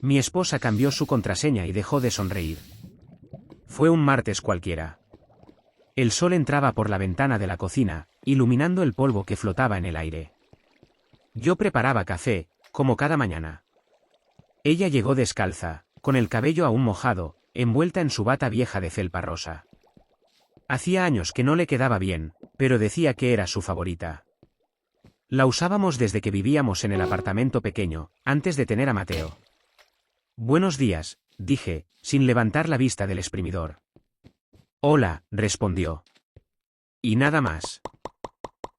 Mi esposa cambió su contraseña y dejó de sonreír. Fue un martes cualquiera. El sol entraba por la ventana de la cocina, iluminando el polvo que flotaba en el aire. Yo preparaba café, como cada mañana. Ella llegó descalza, con el cabello aún mojado, envuelta en su bata vieja de felpa rosa. Hacía años que no le quedaba bien, pero decía que era su favorita. La usábamos desde que vivíamos en el apartamento pequeño, antes de tener a Mateo. Buenos días, dije, sin levantar la vista del exprimidor. Hola, respondió. Y nada más.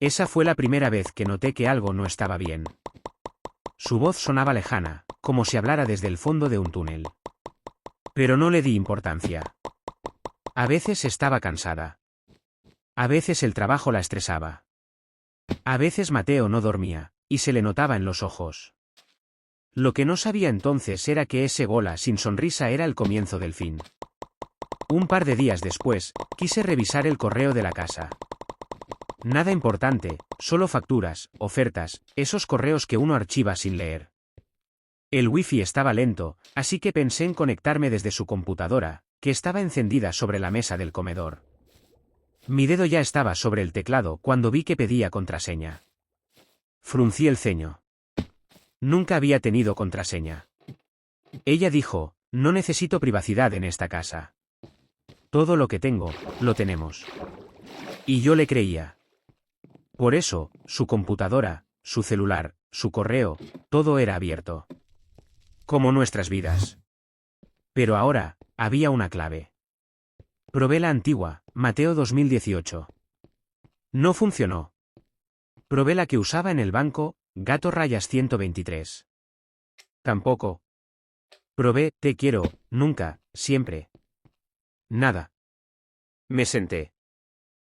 Esa fue la primera vez que noté que algo no estaba bien. Su voz sonaba lejana, como si hablara desde el fondo de un túnel. Pero no le di importancia. A veces estaba cansada. A veces el trabajo la estresaba. A veces Mateo no dormía, y se le notaba en los ojos. Lo que no sabía entonces era que ese gola sin sonrisa era el comienzo del fin. Un par de días después, quise revisar el correo de la casa. Nada importante, solo facturas, ofertas, esos correos que uno archiva sin leer. El wifi estaba lento, así que pensé en conectarme desde su computadora, que estaba encendida sobre la mesa del comedor. Mi dedo ya estaba sobre el teclado cuando vi que pedía contraseña. Fruncí el ceño. Nunca había tenido contraseña. Ella dijo, no necesito privacidad en esta casa. Todo lo que tengo, lo tenemos. Y yo le creía. Por eso, su computadora, su celular, su correo, todo era abierto. Como nuestras vidas. Pero ahora, había una clave. Probé la antigua, Mateo 2018. No funcionó. Probé la que usaba en el banco, Gato Rayas 123. Tampoco. Probé, te quiero, nunca, siempre. Nada. Me senté.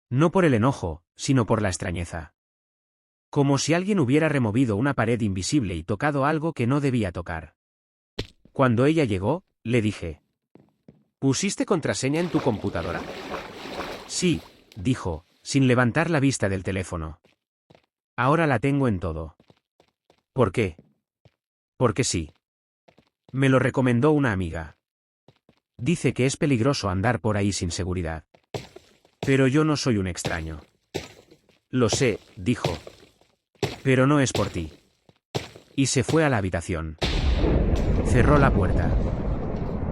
No por el enojo, sino por la extrañeza. Como si alguien hubiera removido una pared invisible y tocado algo que no debía tocar. Cuando ella llegó, le dije. ¿Pusiste contraseña en tu computadora? Sí, dijo, sin levantar la vista del teléfono. Ahora la tengo en todo. ¿Por qué? Porque sí. Me lo recomendó una amiga. Dice que es peligroso andar por ahí sin seguridad. Pero yo no soy un extraño. Lo sé, dijo. Pero no es por ti. Y se fue a la habitación. Cerró la puerta.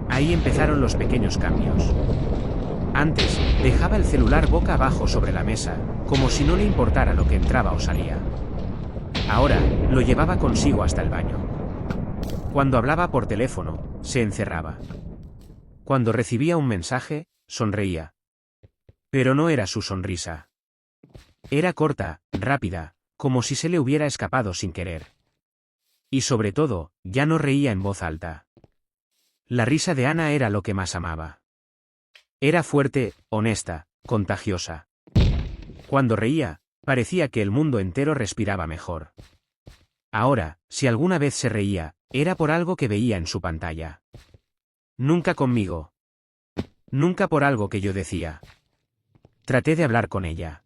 Ahí empezaron los pequeños cambios. Antes, dejaba el celular boca abajo sobre la mesa, como si no le importara lo que entraba o salía. Ahora, lo llevaba consigo hasta el baño. Cuando hablaba por teléfono, se encerraba. Cuando recibía un mensaje, sonreía. Pero no era su sonrisa. Era corta, rápida, como si se le hubiera escapado sin querer. Y sobre todo, ya no reía en voz alta. La risa de Ana era lo que más amaba. Era fuerte, honesta, contagiosa. Cuando reía, parecía que el mundo entero respiraba mejor. Ahora, si alguna vez se reía, era por algo que veía en su pantalla. Nunca conmigo. Nunca por algo que yo decía. Traté de hablar con ella.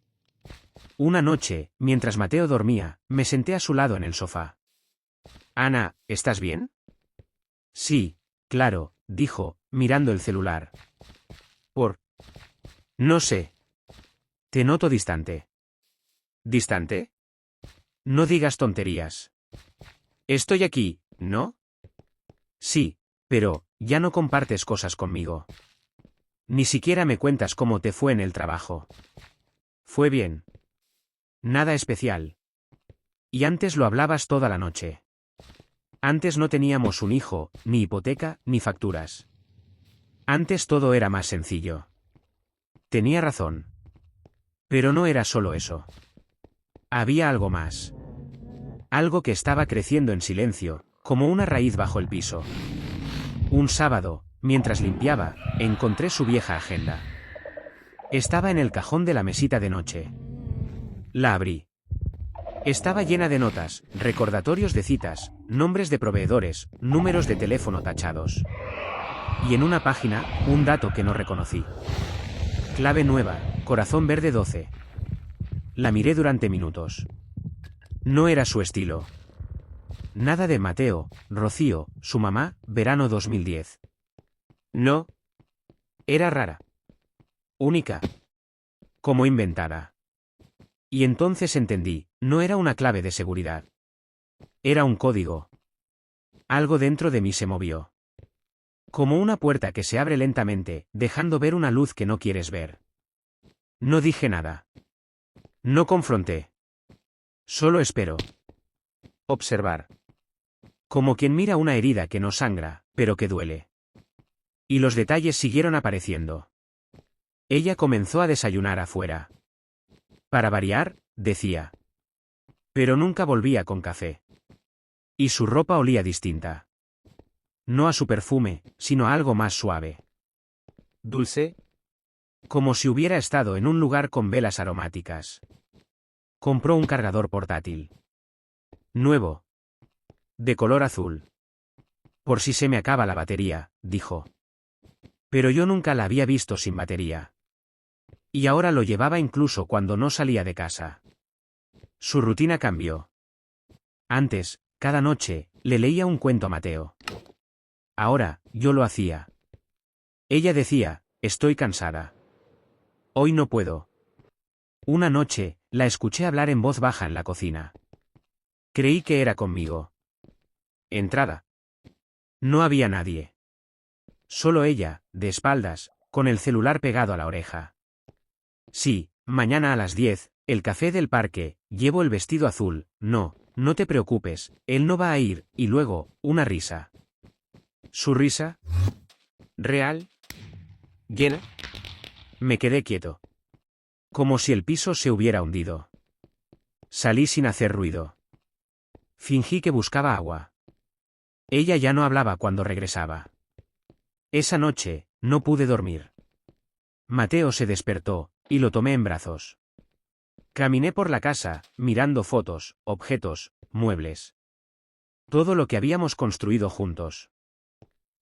Una noche, mientras Mateo dormía, me senté a su lado en el sofá. Ana, ¿estás bien? Sí, claro, dijo, mirando el celular. No sé. Te noto distante. ¿Distante? No digas tonterías. Estoy aquí, ¿no? Sí, pero, ya no compartes cosas conmigo. Ni siquiera me cuentas cómo te fue en el trabajo. Fue bien. Nada especial. Y antes lo hablabas toda la noche. Antes no teníamos un hijo, ni hipoteca, ni facturas. Antes todo era más sencillo. Tenía razón. Pero no era solo eso. Había algo más. Algo que estaba creciendo en silencio, como una raíz bajo el piso. Un sábado, mientras limpiaba, encontré su vieja agenda. Estaba en el cajón de la mesita de noche. La abrí. Estaba llena de notas, recordatorios de citas, nombres de proveedores, números de teléfono tachados. Y en una página, un dato que no reconocí. Clave nueva, corazón verde 12. La miré durante minutos. No era su estilo. Nada de Mateo, Rocío, su mamá, verano 2010. No. Era rara. Única. Como inventada. Y entonces entendí, no era una clave de seguridad. Era un código. Algo dentro de mí se movió. Como una puerta que se abre lentamente, dejando ver una luz que no quieres ver. No dije nada. No confronté. Solo espero. Observar. Como quien mira una herida que no sangra, pero que duele. Y los detalles siguieron apareciendo. Ella comenzó a desayunar afuera. Para variar, decía. Pero nunca volvía con café. Y su ropa olía distinta. No a su perfume, sino a algo más suave. Dulce. Como si hubiera estado en un lugar con velas aromáticas. Compró un cargador portátil. Nuevo. De color azul. Por si se me acaba la batería, dijo. Pero yo nunca la había visto sin batería. Y ahora lo llevaba incluso cuando no salía de casa. Su rutina cambió. Antes, cada noche, le leía un cuento a Mateo. Ahora, yo lo hacía. Ella decía, estoy cansada. Hoy no puedo. Una noche, la escuché hablar en voz baja en la cocina. Creí que era conmigo. Entrada. No había nadie. Solo ella, de espaldas, con el celular pegado a la oreja. Sí, mañana a las 10, el café del parque, llevo el vestido azul, no, no te preocupes, él no va a ir, y luego, una risa. ¿Su risa? ¿Real? ¿Llena? Me quedé quieto. Como si el piso se hubiera hundido. Salí sin hacer ruido. Fingí que buscaba agua. Ella ya no hablaba cuando regresaba. Esa noche, no pude dormir. Mateo se despertó, y lo tomé en brazos. Caminé por la casa, mirando fotos, objetos, muebles. Todo lo que habíamos construido juntos.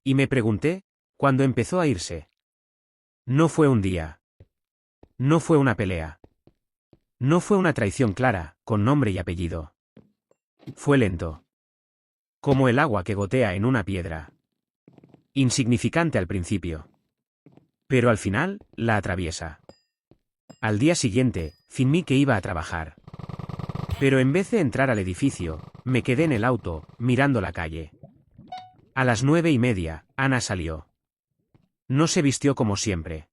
Y me pregunté, cuando empezó a irse. No fue un día. No fue una pelea. No fue una traición clara, con nombre y apellido. Fue lento. Como el agua que gotea en una piedra. Insignificante al principio. Pero al final, la atraviesa. Al día siguiente, fingí que iba a trabajar. Pero en vez de entrar al edificio, me quedé en el auto, mirando la calle. A las 9:30, Ana salió. No se vistió como siempre.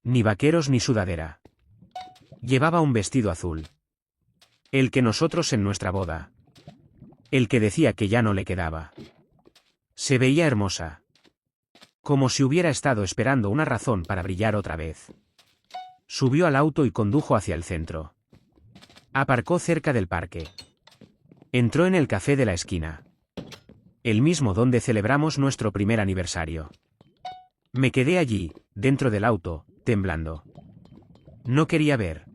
Ni vaqueros ni sudadera. Llevaba un vestido azul. El que nosotros en nuestra boda. El que decía que ya no le quedaba. Se veía hermosa. Como si hubiera estado esperando una razón para brillar otra vez. Subió al auto y condujo hacia el centro. Aparcó cerca del parque. Entró en el café de la esquina. El mismo donde celebramos nuestro primer aniversario. Me quedé allí, dentro del auto, temblando. No quería ver.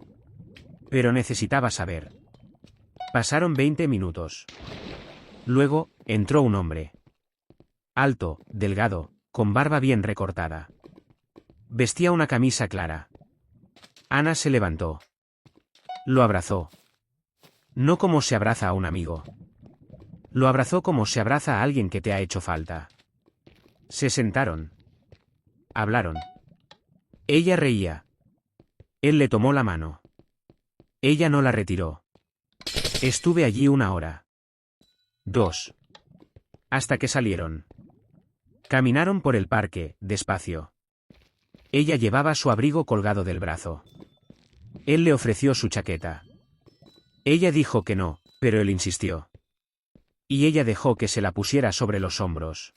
Pero necesitaba saber. Pasaron 20 minutos. Luego, entró un hombre. Alto, delgado, con barba bien recortada. Vestía una camisa clara. Ana se levantó. Lo abrazó. No como se abraza a un amigo. Lo abrazó como se abraza a alguien que te ha hecho falta. Se sentaron. Hablaron. Ella reía. Él le tomó la mano. Ella no la retiró. Estuve allí 1 hora. 2. Hasta que salieron. Caminaron por el parque, despacio. Ella llevaba su abrigo colgado del brazo. Él le ofreció su chaqueta. Ella dijo que no, pero él insistió. Y ella dejó que se la pusiera sobre los hombros.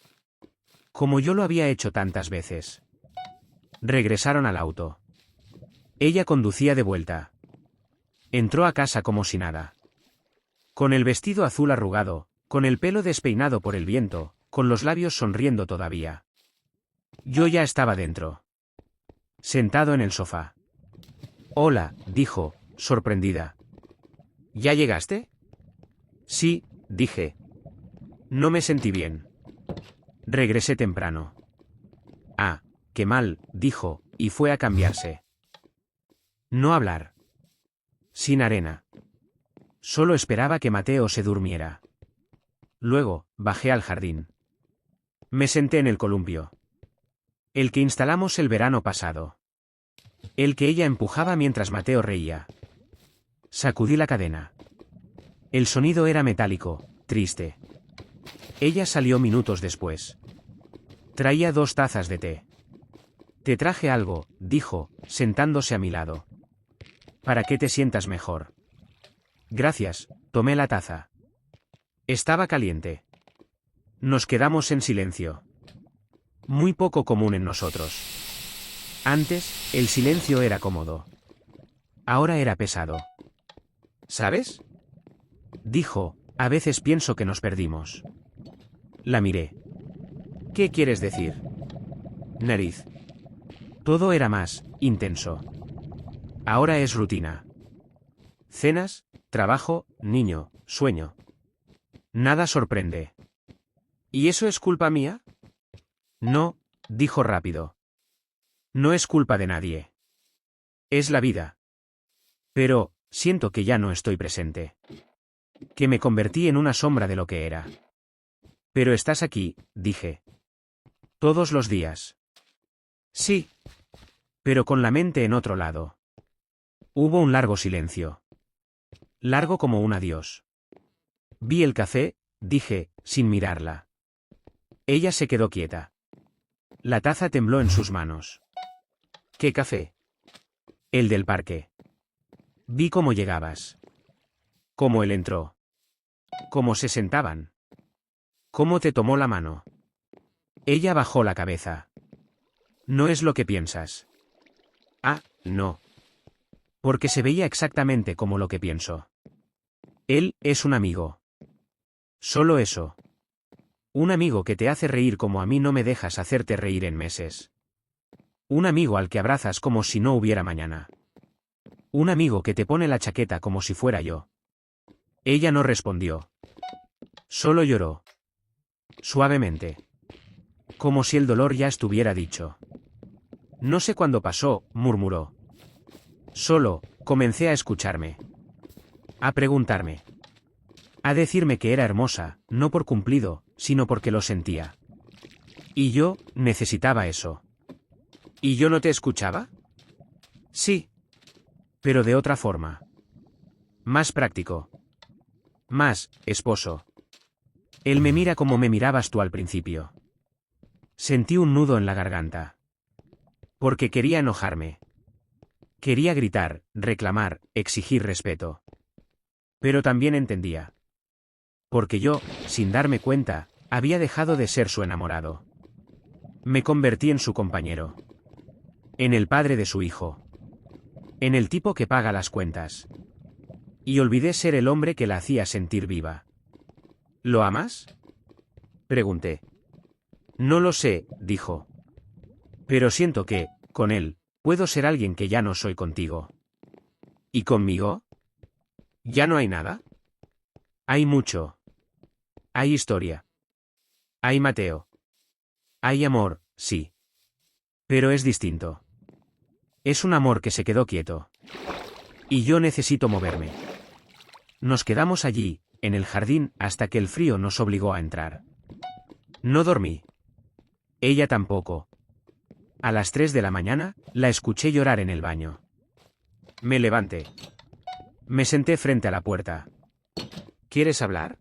Como yo lo había hecho tantas veces. Regresaron al auto. Ella conducía de vuelta. Entró a casa como si nada. Con el vestido azul arrugado, con el pelo despeinado por el viento, con los labios sonriendo todavía. Yo ya estaba dentro. Sentado en el sofá. Hola, dijo, sorprendida. ¿Ya llegaste? Sí, dije. No me sentí bien. Regresé temprano. Ah, qué mal, dijo, y fue a cambiarse. No hablar. Sin arena. Solo esperaba que Mateo se durmiera. Luego, bajé al jardín. Me senté en el columpio. El que instalamos el verano pasado. El que ella empujaba mientras Mateo reía. Sacudí la cadena. El sonido era metálico, triste. Ella salió minutos después. Traía 2 tazas de té. Te traje algo, dijo, sentándose a mi lado. Para que te sientas mejor. Gracias, tomé la taza. Estaba caliente. Nos quedamos en silencio. Muy poco común en nosotros. Antes, el silencio era cómodo. Ahora era pesado. ¿Sabes? Dijo, a veces pienso que nos perdimos. La miré. ¿Qué quieres decir? Nariz. Todo era más intenso. Ahora es rutina. Cenas, trabajo, niño, sueño. Nada sorprende. ¿Y eso es culpa mía? No, dijo rápido. No es culpa de nadie. Es la vida. Pero, siento que ya no estoy presente. Que me convertí en una sombra de lo que era. Pero estás aquí, dije. Todos los días. Sí. Pero con la mente en otro lado. Hubo un largo silencio. Largo como un adiós. Vi el café, dije, sin mirarla. Ella se quedó quieta. La taza tembló en sus manos. ¿Qué café? El del parque. Vi cómo llegabas. Cómo él entró. Cómo se sentaban. Cómo te tomó la mano. Ella bajó la cabeza. No es lo que piensas. Ah, no. Porque se veía exactamente como lo que pienso. Él es un amigo. Solo eso. Un amigo que te hace reír como a mí no me dejas hacerte reír en meses. Un amigo al que abrazas como si no hubiera mañana. Un amigo que te pone la chaqueta como si fuera yo. Ella no respondió. Solo lloró. Suavemente. Como si el dolor ya estuviera dicho. No sé cuándo pasó, murmuró. Solo, comencé a escucharme. A preguntarme. A decirme que era hermosa, no por cumplido, sino porque lo sentía. Y yo, necesitaba eso. ¿Y yo no te escuchaba? Sí. Pero de otra forma. Más práctico. Más, esposo. Él me mira como me mirabas tú al principio. Sentí un nudo en la garganta. Porque quería enojarme. Quería gritar, reclamar, exigir respeto. Pero también entendía. Porque yo, sin darme cuenta, había dejado de ser su enamorado. Me convertí en su compañero. En el padre de su hijo. En el tipo que paga las cuentas. Y olvidé ser el hombre que la hacía sentir viva. ¿Lo amas? Pregunté. No lo sé, dijo. Pero siento que, con él, puedo ser alguien que ya no soy contigo. ¿Y conmigo? ¿Ya no hay nada? Hay mucho. Hay historia. Hay Mateo. Hay amor, sí. Pero es distinto. Es un amor que se quedó quieto. Y yo necesito moverme. Nos quedamos allí, en el jardín, hasta que el frío nos obligó a entrar. No dormí. Ella tampoco. A las 3 de la mañana, la escuché llorar en el baño. Me levanté. Me senté frente a la puerta. ¿Quieres hablar?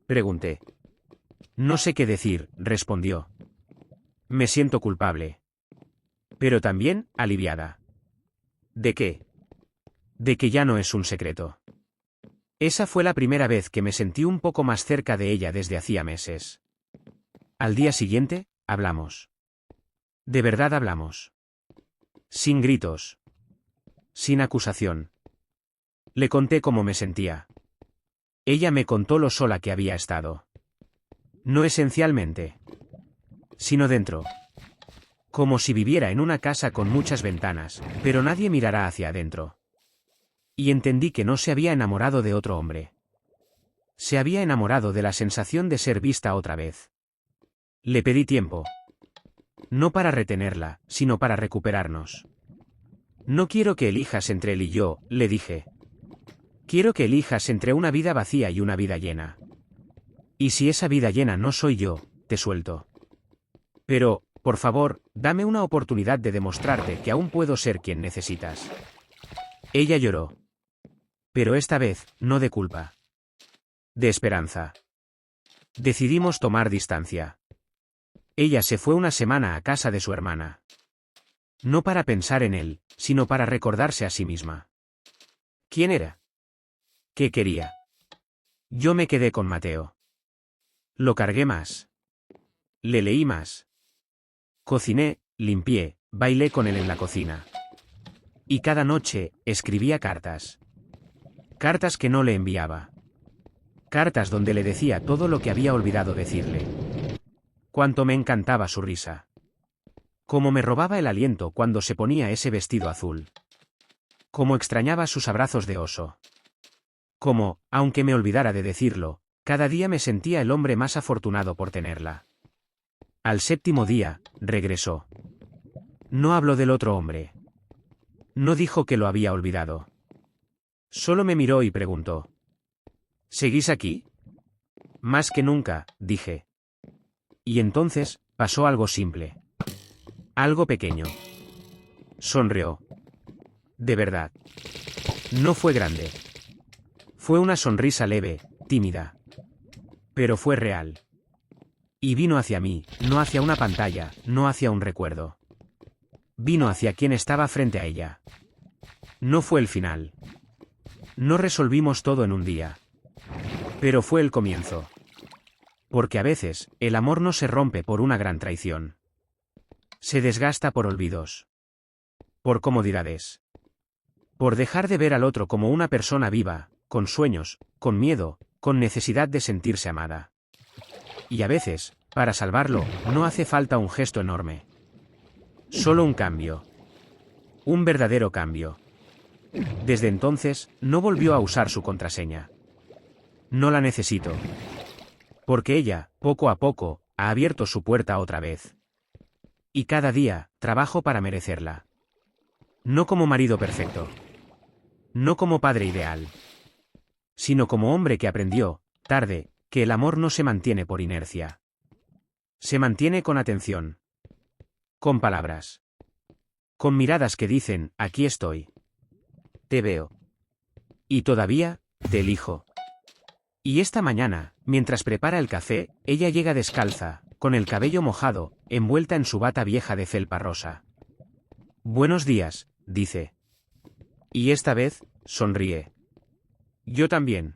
Pregunté. No sé qué decir, respondió. Me siento culpable. Pero también, aliviada. ¿De qué? De que ya no es un secreto. Esa fue la primera vez que me sentí un poco más cerca de ella desde hacía meses. Al día siguiente, hablamos. De verdad hablamos. Sin gritos. Sin acusación. Le conté cómo me sentía. Ella me contó lo sola que había estado. No esencialmente. Sino dentro. Como si viviera en una casa con muchas ventanas, pero nadie mirará hacia adentro. Y entendí que no se había enamorado de otro hombre. Se había enamorado de la sensación de ser vista otra vez. Le pedí tiempo. No para retenerla, sino para recuperarnos. No quiero que elijas entre él y yo, le dije. Quiero que elijas entre una vida vacía y una vida llena. Y si esa vida llena no soy yo, te suelto. Pero, por favor, dame una oportunidad de demostrarte que aún puedo ser quien necesitas. Ella lloró. Pero esta vez, no de culpa. De esperanza. Decidimos tomar distancia. Ella se fue una semana a casa de su hermana. No para pensar en él, sino para recordarse a sí misma. ¿Quién era? ¿Qué quería? Yo me quedé con Mateo. Lo cargué más. Le leí más. Cociné, limpié, bailé con él en la cocina. Y cada noche, escribía cartas. Cartas que no le enviaba. Cartas donde le decía todo lo que había olvidado decirle. Cuánto me encantaba su risa. Cómo me robaba el aliento cuando se ponía ese vestido azul. Cómo extrañaba sus abrazos de oso. Cómo, aunque me olvidara de decirlo, cada día me sentía el hombre más afortunado por tenerla. Al 7.º día, regresó. No habló del otro hombre. No dijo que lo había olvidado. Solo me miró y preguntó. ¿Seguís aquí? Más que nunca, dije. Y entonces, pasó algo simple. Algo pequeño. Sonrió. De verdad. No fue grande. Fue una sonrisa leve, tímida. Pero fue real. Y vino hacia mí, no hacia una pantalla, no hacia un recuerdo. Vino hacia quien estaba frente a ella. No fue el final. No resolvimos todo en un día. Pero fue el comienzo. Porque a veces, el amor no se rompe por una gran traición. Se desgasta por olvidos. Por comodidades. Por dejar de ver al otro como una persona viva, con sueños, con miedo, con necesidad de sentirse amada. Y a veces, para salvarlo, no hace falta un gesto enorme. Solo un cambio. Un verdadero cambio. Desde entonces, no volvió a usar su contraseña. No la necesito. Porque ella, poco a poco, ha abierto su puerta otra vez. Y cada día, trabajo para merecerla. No como marido perfecto. No como padre ideal. Sino como hombre que aprendió, tarde, que el amor no se mantiene por inercia. Se mantiene con atención. Con palabras. Con miradas que dicen, aquí estoy. Te veo. Y todavía, te elijo. Y esta mañana, mientras prepara el café, ella llega descalza, con el cabello mojado, envuelta en su bata vieja de felpa rosa. Buenos días, dice. Y esta vez, sonríe. Yo también.